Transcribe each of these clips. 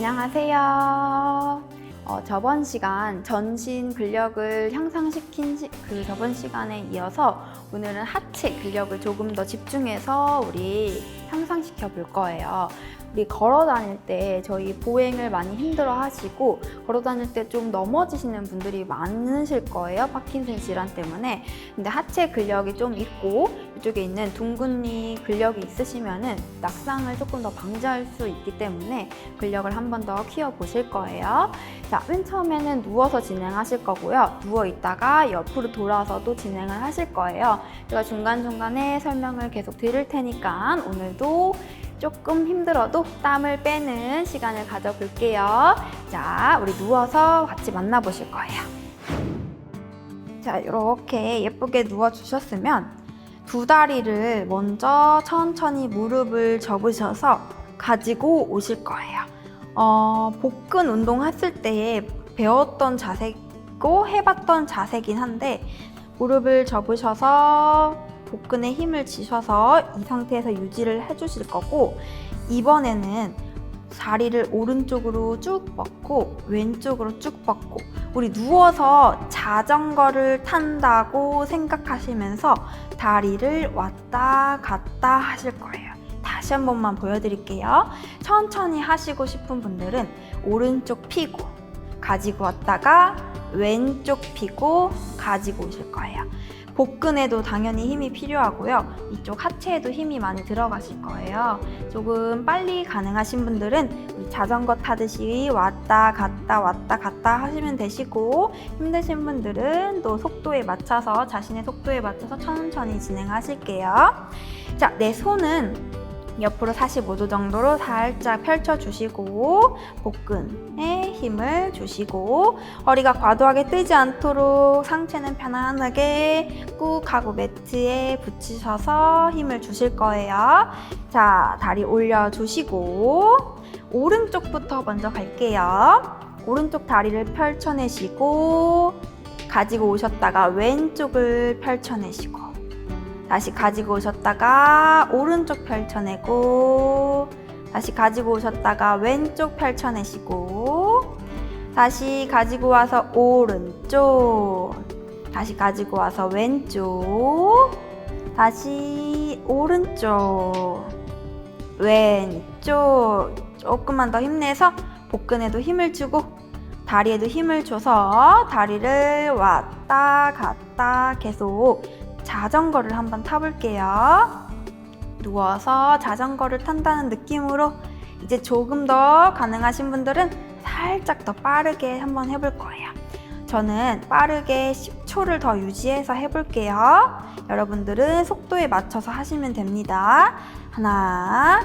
안녕하세요. 저번 시간 전신 근력을 향상시킨 저번 시간에 이어서 오늘은 하체 근력을 조금 더 집중해서 우리 향상시켜 볼 거예요. 우리 걸어 다닐 때 저희 보행을 많이 힘들어 하시고 걸어 다닐 때 좀 넘어지시는 분들이 많으실 거예요. 파킨슨 질환 때문에. 근데 하체 근력이 좀 있고 이쪽에 있는 둥근니 근력이 있으시면은 낙상을 조금 더 방지할 수 있기 때문에 근력을 한 번 더 키워 보실 거예요. 자, 맨 처음에는 누워서 진행하실 거고요. 누워 있다가 옆으로 돌아서도 진행을 하실 거예요. 제가 중간중간에 설명을 계속 드릴 테니까 오늘도 조금 힘들어도 땀을 빼는 시간을 가져볼게요. 자, 우리 누워서 같이 만나보실 거예요. 자, 이렇게 예쁘게 누워주셨으면 두 다리를 먼저 천천히 무릎을 접으셔서 가지고 오실 거예요. 복근 운동 했을 때 배웠던 자세고 해봤던 자세긴 한데 무릎을 접으셔서 복근에 힘을 주셔서 이 상태에서 유지를 해주실 거고, 이번에는 다리를 오른쪽으로 쭉 뻗고 왼쪽으로 쭉 뻗고, 우리 누워서 자전거를 탄다고 생각하시면서 다리를 왔다 갔다 하실 거예요. 다시 한 번만 보여드릴게요. 천천히 하시고 싶은 분들은 오른쪽 펴고 가지고 왔다가 왼쪽 펴고 가지고 오실 거예요. 복근에도 당연히 힘이 필요하고요. 이쪽 하체에도 힘이 많이 들어가실 거예요. 조금 빨리 가능하신 분들은 우리 자전거 타듯이 왔다 갔다 하시면 되시고, 힘드신 분들은 또 속도에 맞춰서 자신의 속도에 맞춰서 천천히 진행하실게요. 자, 내 손은 옆으로 45도 정도로 살짝 펼쳐주시고 복근에 힘을 주시고, 허리가 과도하게 뜨지 않도록 상체는 편안하게 꾹 하고 매트에 붙이셔서 힘을 주실 거예요. 자, 다리 올려주시고 오른쪽부터 먼저 갈게요. 오른쪽 다리를 펼쳐내시고 가지고 오셨다가 왼쪽을 펼쳐내시고, 다시 가지고 오셨다가 오른쪽 펼쳐내고, 다시 가지고 오셨다가 왼쪽 펼쳐내시고, 다시 가지고 와서 오른쪽, 다시 가지고 와서 왼쪽, 다시 오른쪽, 왼쪽. 조금만 더 힘내서 복근에도 힘을 주고 다리에도 힘을 줘서 다리를 왔다 갔다 계속 자전거를 한번 타볼게요. 누워서 자전거를 탄다는 느낌으로 이제 조금 더 가능하신 분들은 살짝 더 빠르게 한번 해볼 거예요. 저는 빠르게 10초를 더 유지해서 해볼게요. 여러분들은 속도에 맞춰서 하시면 됩니다. 하나,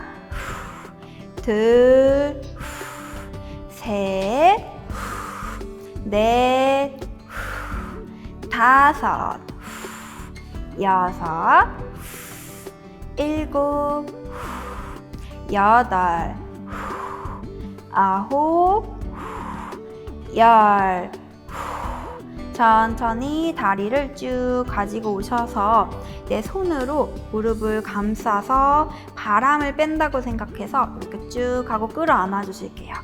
둘, 셋, 넷, 다섯, 여섯, 일곱, 여덟, 아홉, 열. 천천히 다리를 쭉 가지고 오셔서 내 손으로 무릎을 감싸서 바람을 뺀다고 생각해서 이렇게 쭉 하고 끌어안아 주실게요.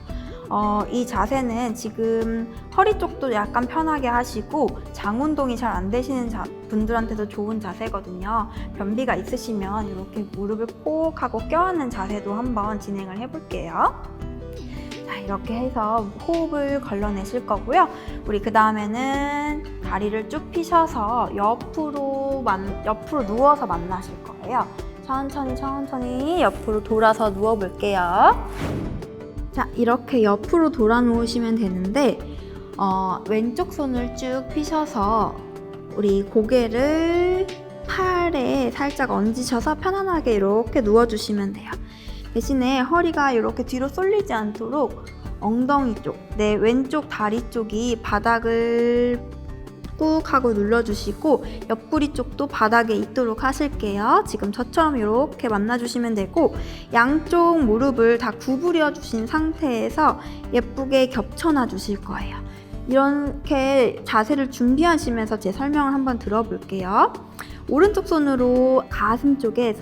이 자세는 지금 허리 쪽도 약간 편하게 하시고 장 운동이 잘 안 되시는 분들한테도 좋은 자세거든요. 변비가 있으시면 이렇게 무릎을 꼭 하고 껴안는 자세도 한번 진행을 해볼게요. 자, 이렇게 해서 호흡을 걸러내실 거고요. 우리 그 다음에는 다리를 쭉 펴셔서 옆으로 누워서 만나실 거예요. 천천히 옆으로 돌아서 누워볼게요. 자, 이렇게 옆으로 돌아 누우시면 되는데 왼쪽 손을 쭉 펴셔서 우리 고개를 팔에 살짝 얹으셔서 편안하게 이렇게 누워주시면 돼요. 대신에 허리가 이렇게 뒤로 쏠리지 않도록 엉덩이 쪽, 내 왼쪽 다리 쪽이 바닥을 꾹 하고 눌러주시고 옆구리 쪽도 바닥에 있도록 하실게요. 지금 저처럼 이렇게 만나주시면 되고, 양쪽 무릎을 다 구부려 주신 상태에서 예쁘게 겹쳐놔 주실 거예요. 이렇게 자세를 준비하시면서 제 설명을 한번 들어볼게요. 오른쪽 손으로 가슴 쪽에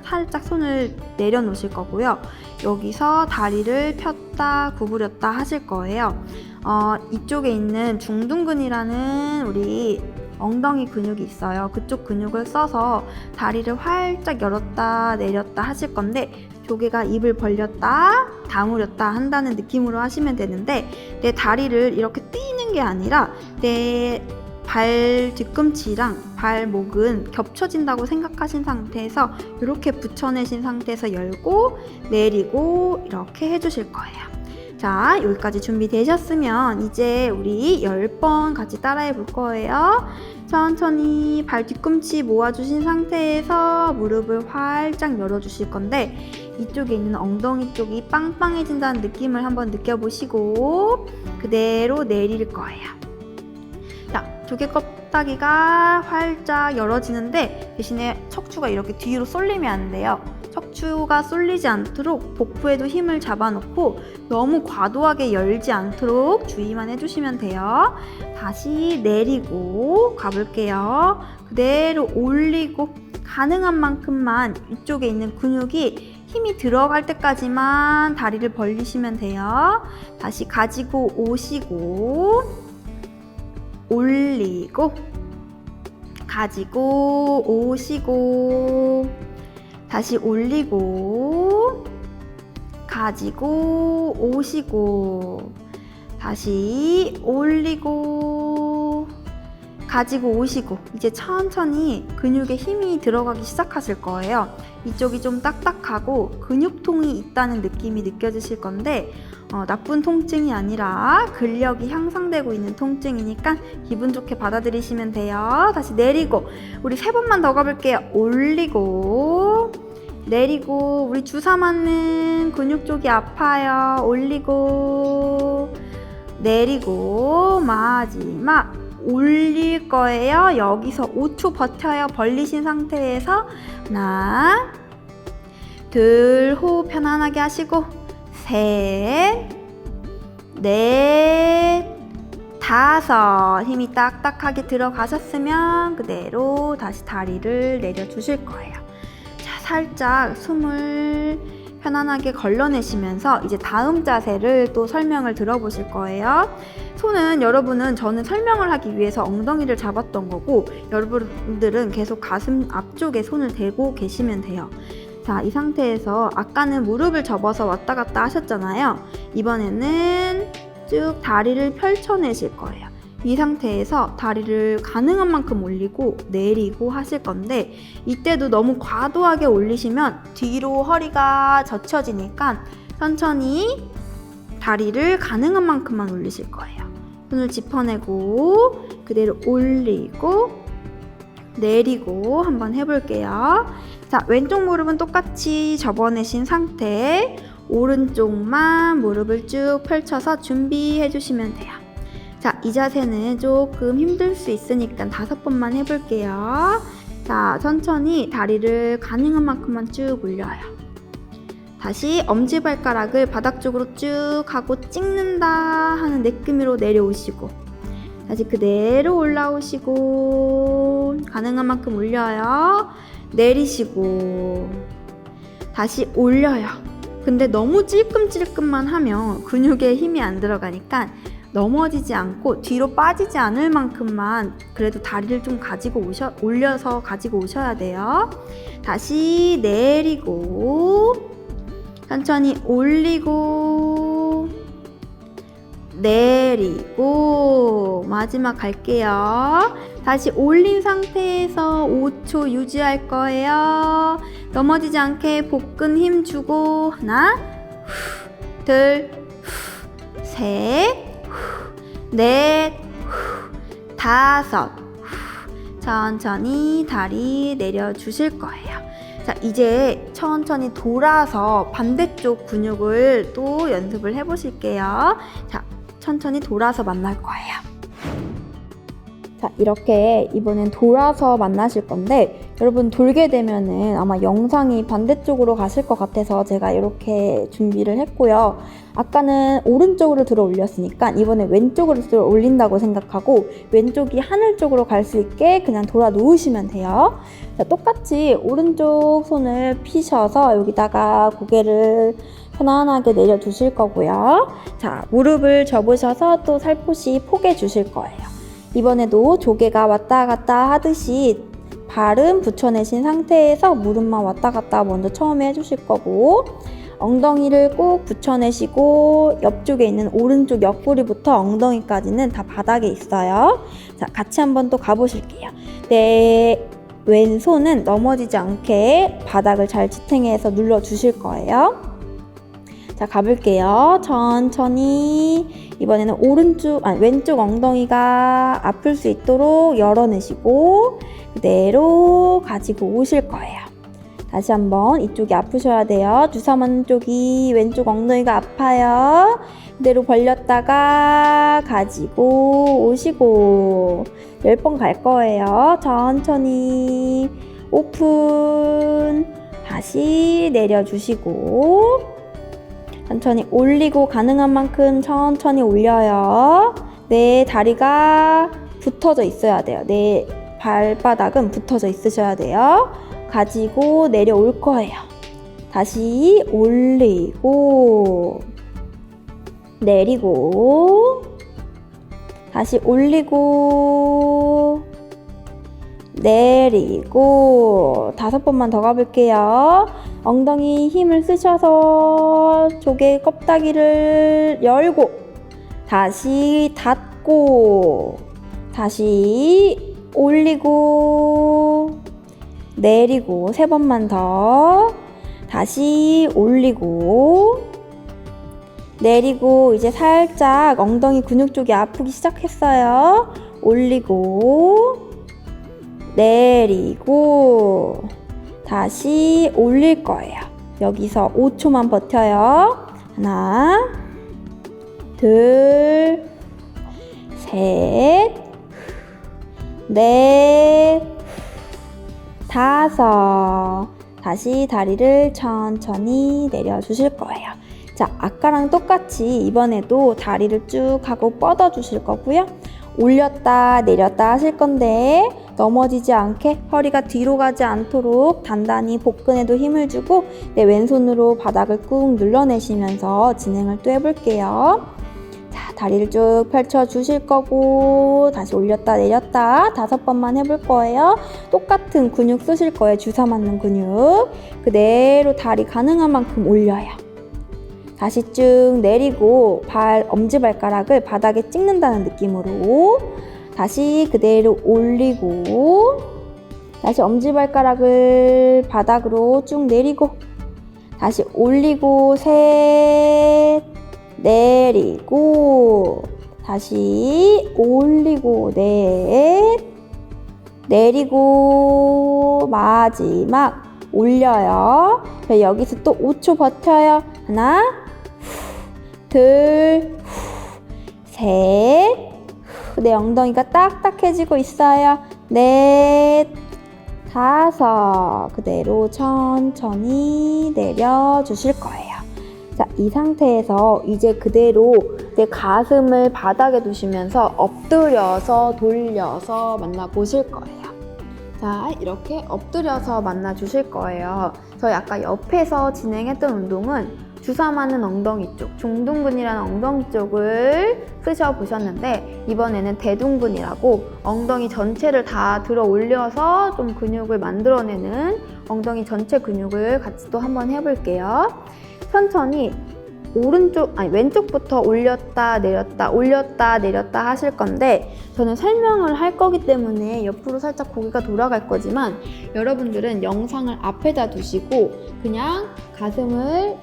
살짝 손을 내려놓으실 거고요. 여기서 다리를 폈다 구부렸다 하실 거예요. 이쪽에 있는 중둔근이라는 우리 엉덩이 근육이 있어요. 그쪽 근육을 써서 다리를 활짝 열었다 내렸다 하실 건데, 조개가 입을 벌렸다 다물었다 한다는 느낌으로 하시면 되는데, 내 다리를 이렇게 띄는 게 아니라 내 발 뒤꿈치랑 발목은 겹쳐진다고 생각하신 상태에서 이렇게 붙여내신 상태에서 열고 내리고 이렇게 해주실 거예요. 자, 여기까지 준비되셨으면 이제 우리 10번 같이 따라해 볼 거예요. 천천히 발 뒤꿈치 모아주신 상태에서 무릎을 활짝 열어주실 건데, 이쪽에 있는 엉덩이 쪽이 빵빵해진다는 느낌을 한번 느껴보시고 그대로 내릴 거예요. 자, 조개 껍데기가 활짝 열어지는데 대신에 척추가 이렇게 뒤로 쏠리면 안 돼요. 척추가 쏠리지 않도록 복부에도 힘을 잡아놓고 너무 과도하게 열지 않도록 주의만 해주시면 돼요. 다시 내리고 가볼게요. 그대로 올리고 가능한 만큼만 이쪽에 있는 근육이 힘이 들어갈 때까지만 다리를 벌리시면 돼요. 다시 가지고 오시고 올리고 가지고 오시고 다시 올리고 가지고 오시고 다시 올리고 가지고 오시고, 이제 천천히 근육에 힘이 들어가기 시작하실 거예요. 이쪽이 좀 딱딱하고 근육통이 있다는 느낌이 느껴지실 건데, 나쁜 통증이 아니라 근력이 향상되고 있는 통증이니까 기분 좋게 받아들이시면 돼요. 다시 내리고, 우리 3번만 더 가볼게요. 올리고 내리고, 우리 주사 맞는 근육 쪽이 아파요. 올리고 내리고, 마지막 올릴 거예요. 여기서 5초 버텨요. 벌리신 상태에서 하나, 둘, 호흡 편안하게 하시고, 셋, 넷, 다섯. 힘이 딱딱하게 들어가셨으면 그대로 다시 다리를 내려주실 거예요. 자, 살짝 숨을 편안하게 걸러내시면서 이제 다음 자세를 또 설명을 들어보실 거예요. 손은 여러분은, 저는 설명을 하기 위해서 엉덩이를 잡았던 거고, 여러분들은 계속 가슴 앞쪽에 손을 대고 계시면 돼요. 자, 이 상태에서 아까는 무릎을 접어서 왔다 갔다 하셨잖아요. 이번에는 쭉 다리를 펼쳐내실 거예요. 이 상태에서 다리를 가능한 만큼 올리고 내리고 하실 건데, 이때도 너무 과도하게 올리시면 뒤로 허리가 젖혀지니까 천천히 다리를 가능한 만큼만 올리실 거예요. 손을 짚어내고 그대로 올리고 내리고 한번 해볼게요. 자, 왼쪽 무릎은 똑같이 접어내신 상태, 오른쪽만 무릎을 쭉 펼쳐서 준비해 주시면 돼요. 자, 이 자세는 조금 힘들 수 있으니까 5번만 해볼게요. 자, 천천히 다리를 가능한 만큼만 쭉 올려요. 다시 엄지발가락을 바닥 쪽으로 쭉 하고 찍는다 하는 내낌으로 내려오시고, 다시 그대로 올라오시고 가능한 만큼 올려요. 내리시고 다시 올려요. 근데 너무 찔끔찔끔만 하면 근육에 힘이 안 들어가니까 넘어지지 않고 뒤로 빠지지 않을 만큼만 그래도 다리를 좀 올려서 가지고 오셔야 돼요. 다시 내리고 천천히 올리고 내리고 마지막 갈게요. 다시 올린 상태에서 5초 유지할 거예요. 넘어지지 않게 복근 힘 주고 하나, 둘, 셋, 넷, 다섯. 천천히 다리 내려주실 거예요. 자, 이제 천천히 돌아서 반대쪽 근육을 또 연습을 해보실게요. 자, 천천히 돌아서 만날 거예요. 자, 이렇게 이번엔 돌아서 만나실 건데 여러분 돌게 되면은 아마 영상이 반대쪽으로 가실 것 같아서 제가 이렇게 준비를 했고요. 아까는 오른쪽으로 들어 올렸으니까 이번에 왼쪽으로 들어 올린다고 생각하고 왼쪽이 하늘 쪽으로 갈 수 있게 그냥 돌아 놓으시면 돼요. 자, 똑같이 오른쪽 손을 피셔서 여기다가 고개를 편안하게 내려두실 거고요. 자, 무릎을 접으셔서 또 살포시 포개 주실 거예요. 이번에도 조개가 왔다 갔다 하듯이 발은 붙여내신 상태에서 무릎만 왔다 갔다 먼저 처음에 해주실 거고 엉덩이를 꼭 붙여내시고 옆쪽에 있는 오른쪽 옆구리부터 엉덩이까지는 다 바닥에 있어요. 자, 같이 한번 또 가보실게요. 네, 왼손은 넘어지지 않게 바닥을 잘 지탱해서 눌러주실 거예요. 자, 가볼게요. 천천히 이번에는 왼쪽 엉덩이가 아플 수 있도록 열어내시고 그대로 가지고 오실 거예요. 다시 한번 이쪽이 아프셔야 돼요. 주사 맞는 쪽이 왼쪽 엉덩이가 아파요. 그대로 벌렸다가 가지고 오시고 10번 갈 거예요. 천천히 오픈 다시 내려주시고 천천히 올리고 가능한 만큼 천천히 올려요. 내 다리가 붙어져 있어야 돼요. 내 발바닥은 붙어져 있으셔야 돼요. 가지고 내려올 거예요. 다시 올리고 내리고 다시 올리고 내리고 5번만 더 가볼게요. 엉덩이 힘을 쓰셔서 조개 껍데기를 열고 다시 닫고 다시 올리고 내리고 3번만 더 다시 올리고 내리고 이제 살짝 엉덩이 근육 쪽이 아프기 시작했어요. 올리고 내리고 다시 올릴 거예요. 여기서 5초만 버텨요. 하나, 둘, 셋, 넷, 5. 다시 다리를 천천히 내려주실 거예요. 자, 아까랑 똑같이 이번에도 다리를 쭉 하고 뻗어 주실 거고요. 올렸다 내렸다 하실 건데 넘어지지 않게 허리가 뒤로 가지 않도록 단단히 복근에도 힘을 주고 내 왼손으로 바닥을 꾹 눌러내시면서 진행을 또 해볼게요. 자, 다리를 쭉 펼쳐 주실 거고 다시 올렸다 내렸다 5번만 해볼 거예요. 똑같은 근육 쓰실 거예요. 주사 맞는 근육 그대로 다리 가능한 만큼 올려요. 다시 쭉 내리고 엄지발가락을 바닥에 찍는다는 느낌으로 다시 그대로 올리고 다시 엄지발가락을 바닥으로 쭉 내리고 다시 올리고 셋 내리고 다시 올리고 넷 내리고 마지막 올려요. 여기서 또 5초 버텨요. 하나 둘 셋 내 엉덩이가 딱딱해지고 있어요. 넷 5 그대로 천천히 내려주실 거예요. 자, 이 상태에서 이제 그대로 내 가슴을 바닥에 두시면서 엎드려서 돌려서 만나보실 거예요. 자, 이렇게 엎드려서 만나주실 거예요. 저희 아까 옆에서 진행했던 운동은 주사 맞는 엉덩이 쪽, 중둔근이라는 엉덩이 쪽을 쓰셔보셨는데 이번에는 대둔근이라고 엉덩이 전체를 다 들어 올려서 좀 근육을 만들어내는 엉덩이 전체 근육을 같이 또 한번 해볼게요. 천천히 왼쪽부터 올렸다 내렸다 하실 건데 저는 설명을 할 거기 때문에 옆으로 살짝 고개가 돌아갈 거지만 여러분들은 영상을 앞에다 두시고 그냥 가슴을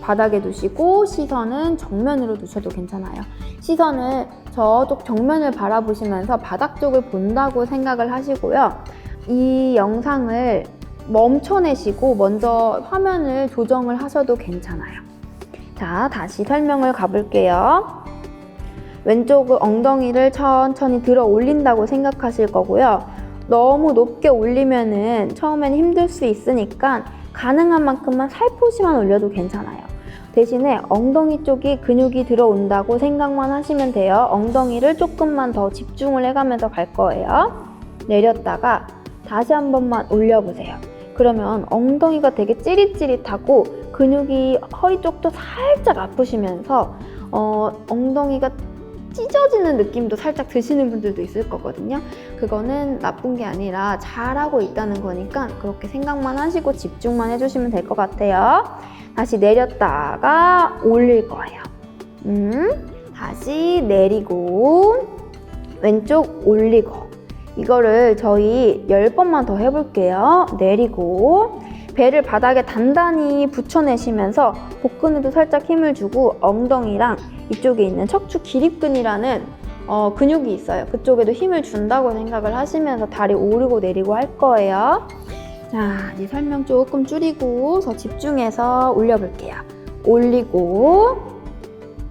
바닥에 두시고 시선은 정면으로 두셔도 괜찮아요. 시선을 저쪽 정면을 바라보시면서 바닥 쪽을 본다고 생각을 하시고요. 이 영상을 멈춰내시고 먼저 화면을 조정을 하셔도 괜찮아요. 자, 다시 설명을 가볼게요. 왼쪽 엉덩이를 천천히 들어 올린다고 생각하실 거고요. 너무 높게 올리면은 처음엔 힘들 수 있으니까 가능한 만큼만 살포시만 올려도 괜찮아요. 대신에 엉덩이 쪽이 근육이 들어온다고 생각만 하시면 돼요. 엉덩이를 조금만 더 집중을 해가면서 갈 거예요. 내렸다가 다시 한 번만 올려보세요. 그러면 엉덩이가 되게 찌릿찌릿하고 근육이 허리 쪽도 살짝 아프시면서 엉덩이가 찢어지는 느낌도 살짝 드시는 분들도 있을 거거든요. 그거는 나쁜 게 아니라 잘하고 있다는 거니까 그렇게 생각만 하시고 집중만 해주시면 될 것 같아요. 다시 내렸다가 올릴 거예요. 다시 내리고 왼쪽 올리고 이거를 저희 10번만 더 해볼게요. 내리고 배를 바닥에 단단히 붙여내시면서 복근에도 살짝 힘을 주고 엉덩이랑 이쪽에 있는 척추 기립근이라는 근육이 있어요. 그쪽에도 힘을 준다고 생각을 하시면서 다리 오르고 내리고 할 거예요. 자, 이제 설명 조금 줄이고 더 집중해서 올려볼게요. 올리고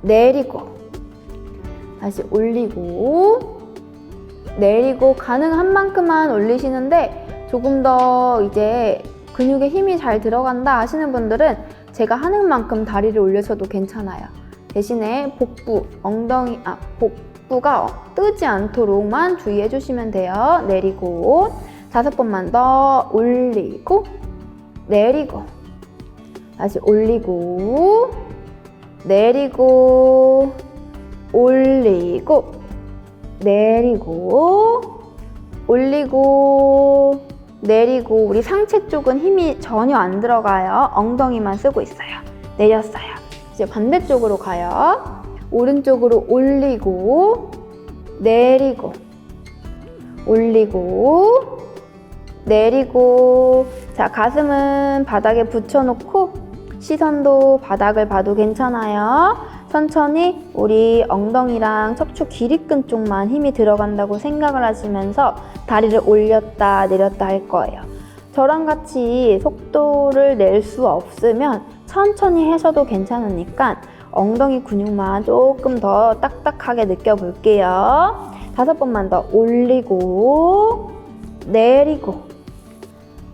내리고 다시 올리고 내리고 가능한 만큼만 올리시는데 조금 더 이제 근육에 힘이 잘 들어간다 하시는 분들은 제가 하는 만큼 다리를 올려셔도 괜찮아요. 대신에 복부, 복부가 뜨지 않도록만 주의해 주시면 돼요. 내리고 5번만 더 올리고 내리고 다시 올리고 내리고 올리고 내리고 올리고 내리고 우리 상체 쪽은 힘이 전혀 안 들어가요. 엉덩이만 쓰고 있어요. 내렸어요. 이제 반대쪽으로 가요. 오른쪽으로 올리고 내리고 올리고 내리고 자, 가슴은 바닥에 붙여놓고 시선도 바닥을 봐도 괜찮아요. 천천히 우리 엉덩이랑 척추 기립근 쪽만 힘이 들어간다고 생각을 하시면서 다리를 올렸다 내렸다 할 거예요. 저랑 같이 속도를 낼 수 없으면 천천히 하셔도 괜찮으니까 엉덩이 근육만 조금 더 딱딱하게 느껴볼게요. 5번만 더 올리고 내리고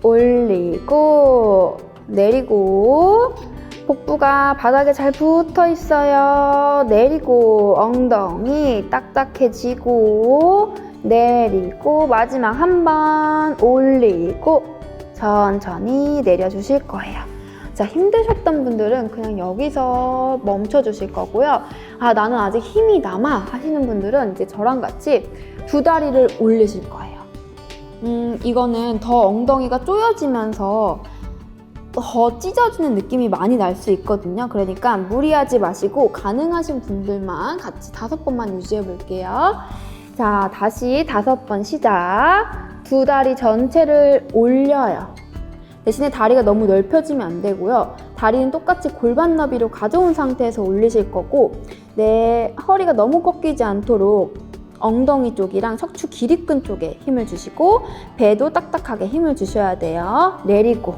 올리고 내리고 복부가 바닥에 잘 붙어 있어요. 내리고 엉덩이 딱딱해지고 내리고 마지막 한 번 올리고 천천히 내려주실 거예요. 자, 힘드셨던 분들은 그냥 여기서 멈춰 주실 거고요. 아, 나는 아직 힘이 남아 하시는 분들은 이제 저랑 같이 두 다리를 올리실 거예요. 이거는 더 엉덩이가 쪼여지면서 더 찢어지는 느낌이 많이 날 수 있거든요. 그러니까 무리하지 마시고 가능하신 분들만 같이 5번만 유지해 볼게요. 자, 다시 5번 시작. 두 다리 전체를 올려요. 대신에 다리가 너무 넓혀지면 안 되고요. 다리는 똑같이 골반 너비로 가져온 상태에서 올리실 거고 내 허리가 너무 꺾이지 않도록 엉덩이 쪽이랑 척추 기립근 쪽에 힘을 주시고 배도 딱딱하게 힘을 주셔야 돼요. 내리고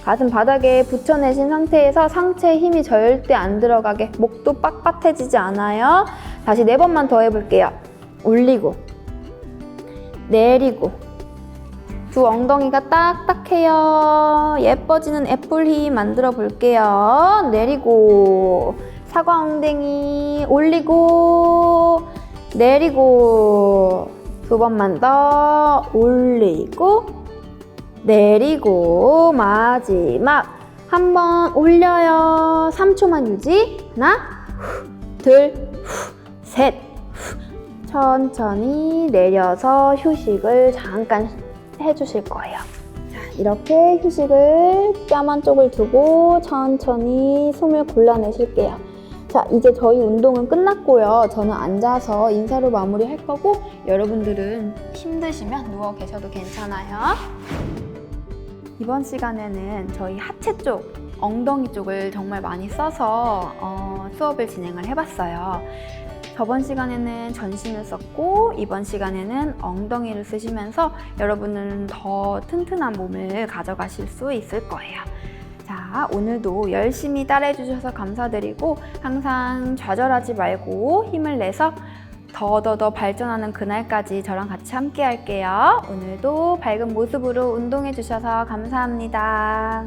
가슴 바닥에 붙여내신 상태에서 상체에 힘이 절대 안 들어가게 목도 빳빳해지지 않아요. 다시 4번만 더 해볼게요. 올리고 내리고 두 엉덩이가 딱딱해요. 예뻐지는 애플 힘 만들어 볼게요. 내리고 사과 엉덩이 올리고 내리고 2번만 더 올리고 내리고 마지막 한 번 올려요. 3초만 유지. 하나, 둘, 셋. 천천히 내려서 휴식을 잠깐 해주실 거예요. 자, 이렇게 휴식을 뺨 한쪽을 두고 천천히 숨을 골라내실게요. 자, 이제 저희 운동은 끝났고요. 저는 앉아서 인사로 마무리할 거고 여러분들은 힘드시면 누워 계셔도 괜찮아요. 이번 시간에는 저희 하체 쪽, 엉덩이 쪽을 정말 많이 써서 수업을 진행을 해봤어요. 저번 시간에는 전신을 썼고 이번 시간에는 엉덩이를 쓰시면서 여러분은 더 튼튼한 몸을 가져가실 수 있을 거예요. 자, 오늘도 열심히 따라해 주셔서 감사드리고 항상 좌절하지 말고 힘을 내서 더 발전하는 그날까지 저랑 같이 함께 할게요. 오늘도 밝은 모습으로 운동해 주셔서 감사합니다.